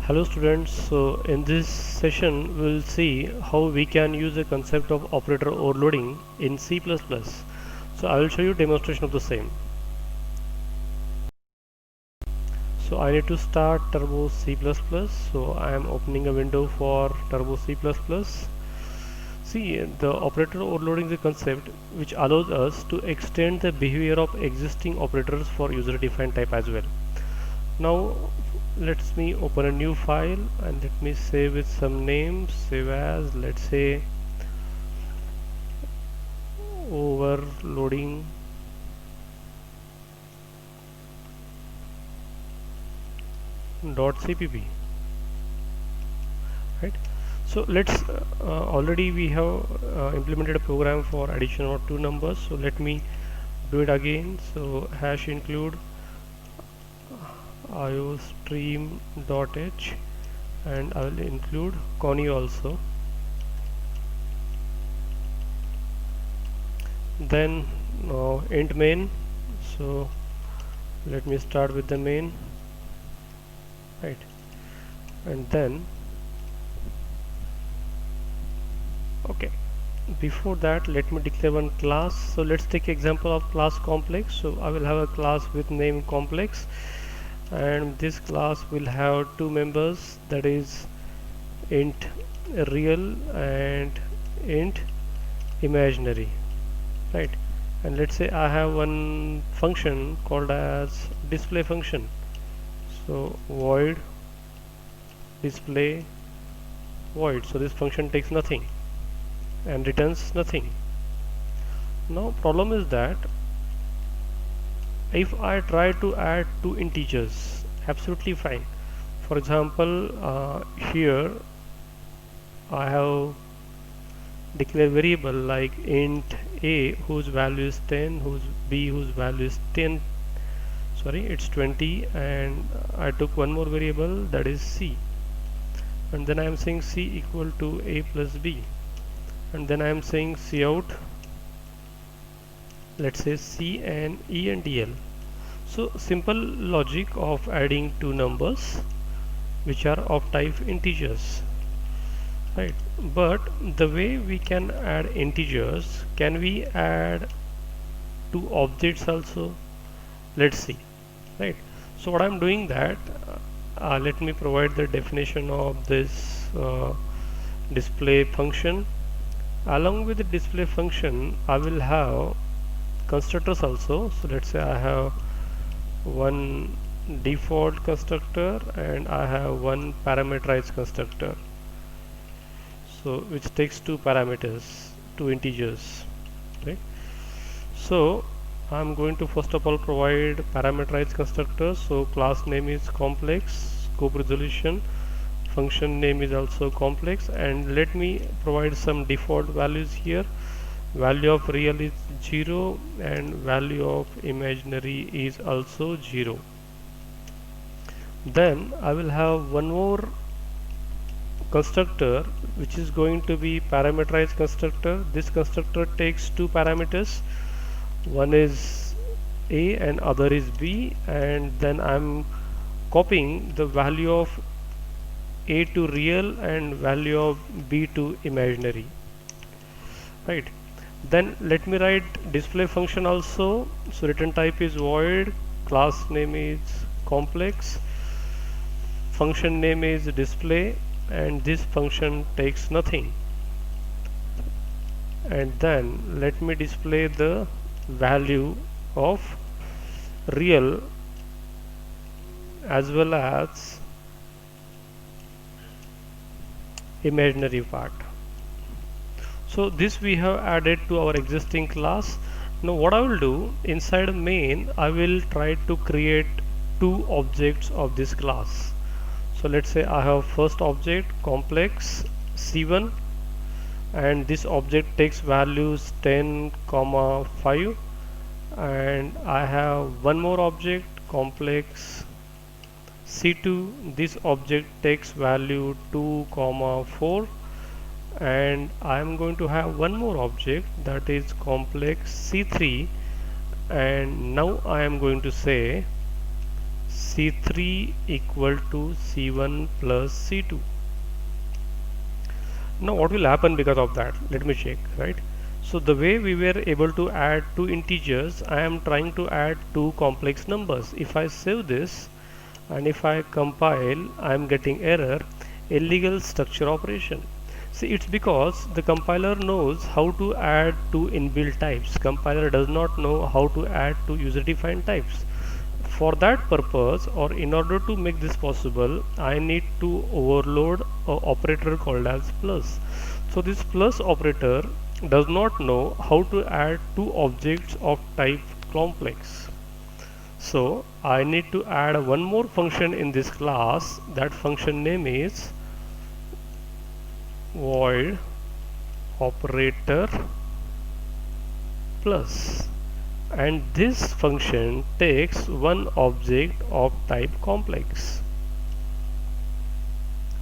Hello students, so in this session we'll see how we can use the concept of operator overloading in C++. So I will show you demonstration of the same. So I need to start Turbo C++. So I am opening a window for Turbo C++. See, the operator overloading is a concept which allows us to extend the behavior of existing operators for user-defined type as well. Now let me open a new file and let me save with some names. Save as, let's say, overloading .cpp, right? So let's already we have implemented a program for addition of two numbers, so let me do it again. So hash include iostream.h and I will include Connie also. Then int main, so let me start with the main, right? And then okay, before that let me declare one class. So let's take example of class complex. So I will have a class with name complex, and this class will have two members, that is int real and int imaginary, right? And let's say I have one function called as display function. So void display void, so this function takes nothing and returns nothing. Now problem is that if I try to add two integers, absolutely fine. For example, here I have declared variable like int a whose value is 10, whose b whose value is 10, sorry, it's 20, and I took one more variable, that is c, and then I am saying c equal to a plus b, and then I am saying cout, let's say c and e and dl. So simple logic of adding two numbers which are of type integers, right? But the way we can add integers, can we add two objects also? Let's see, right? So what I'm doing that, let me provide the definition of this display function. Along with the display function I will have constructors also. So let's say I have one default constructor and I have one parameterized constructor, so which takes two parameters, two integers, right? So I'm going to first of all provide parameterized constructors. So class name is complex, scope resolution, function name is also complex, and let me provide some default values here. Value of real is 0 and value of imaginary is also 0. Then I will have one more constructor which is going to be parameterized constructor. This constructor takes two parameters, one is a and other is b, and then I'm copying the value of a to real and value of b to imaginary, right? Then let me write display function also. So return type is void, class name is complex, function name is display, and this function takes nothing. And then let me display the value of real as well as imaginary part. So this we have added to our existing class. Now what I will do, inside main I will try to create two objects of this class. So let's say I have first object complex c1, and this object takes values 10, 5, and I have one more object complex c2. This object takes value 2, 4, and I am going to have one more object that is complex c3, and now I am going to say C3 equal to C1 plus C2. Now what will happen because of that? Let me check, right? So the way we were able to add two integers, I am trying to add two complex numbers. If I save this and if I compile, I am getting error, illegal structure operation. See, it's because the compiler knows how to add two inbuilt types. Compiler does not know how to add two user-defined types. For that purpose, or in order to make this possible, I need to overload an operator called as plus. So this plus operator does not know how to add two objects of type complex. So I need to add one more function in this class. That function name is void operator plus, and this function takes one object of type complex,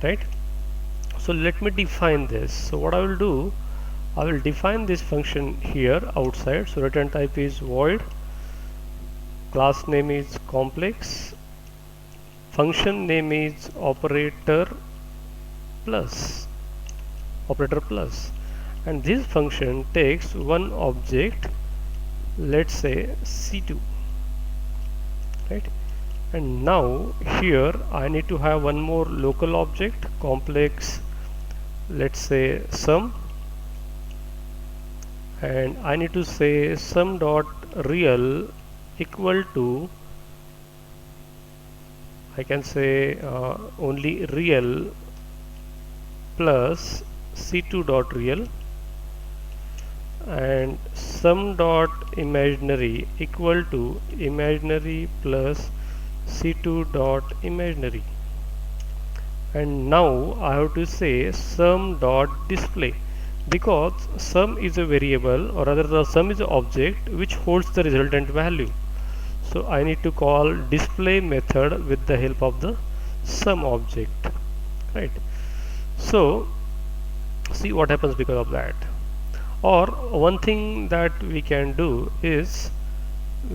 right? So let me define this. So what I will do, I will define this function here outside. So return type is void, class name is complex, function name is operator plus, and this function takes one object, let's say C2, right? And now here I need to have one more local object complex, let's say sum, and I need to say sum dot real equal to, I can say only real plus C2 dot real, and sum dot imaginary equal to imaginary plus C2 dot imaginary. And now I have to say sum dot display, because sum is a variable, or rather the sum is an object which holds the resultant value. So I need to call display method with the help of the sum object, right? So see what happens because of that. Or one thing that we can do is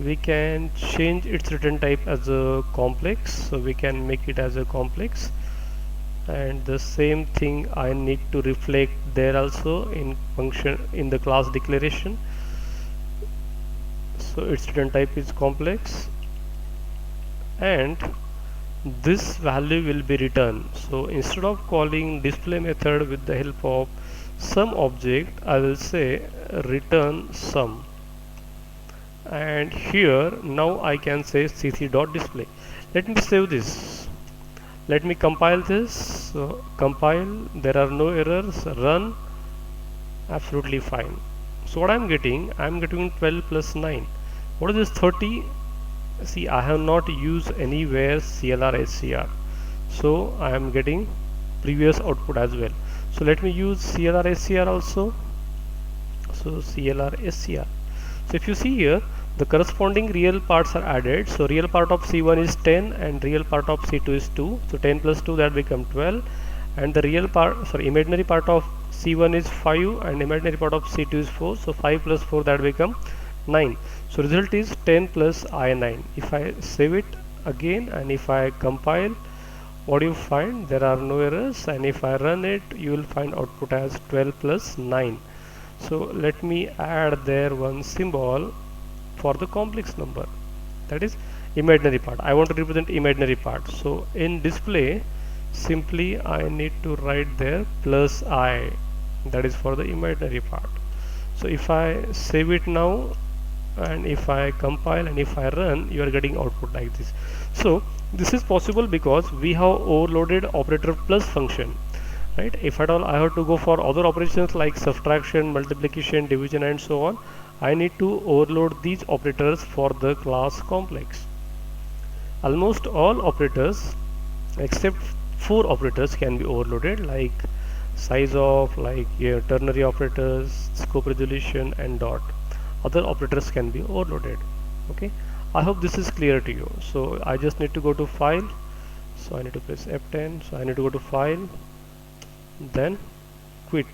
we can change its return type as a complex, so we can make it as a complex, and the same thing I need to reflect there also in function in the class declaration. So its return type is complex and this value will be returned. So instead of calling display method with the help of sum object, I will say return sum, and here now I can say c3 dot display. Let me save this, let me compile this. So compile, there are no errors, run, absolutely fine. So what I'm getting 12 plus 9. What is this 30? See, I have not used anywhere CLR SCR, so I am getting previous output as well. So let me use CLR SCR also. So CLR SCR. So if you see here, the corresponding real parts are added. So real part of C1 is 10 and real part of C2 is 2. So 10 plus 2, that become 12, and the real part, sorry, imaginary part of C1 is 5 and imaginary part of C2 is 4. So 5 plus 4, that become 9. So result is 10 plus I9. If I save it again and if I compile, what you find, there are no errors, and if I run it, you will find output as 12 plus 9. So let me add there one symbol for the complex number, that is imaginary part. I want to represent imaginary part. So in display, simply I need to write there plus I, that is for the imaginary part. So if I save it now and if I compile and if I run, you are getting output like this. So this is possible because we have overloaded operator plus function, right? If at all I have to go for other operations like subtraction, multiplication, division and so on, I need to overload these operators for the class complex. Almost all operators except 4 operators can be overloaded, like size of, like ternary operators, scope resolution and dot. Other operators can be overloaded. Okay, I hope this is clear to you. So I just need to go to file, so I need to press F10, so I need to go to file, then quit.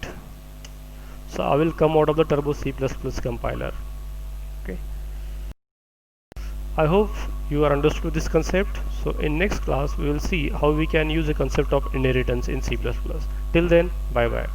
So I will come out of the Turbo C++ compiler. Okay, I hope you are understood this concept. So in next class we will see how we can use the concept of inheritance in C++. Till then, bye bye.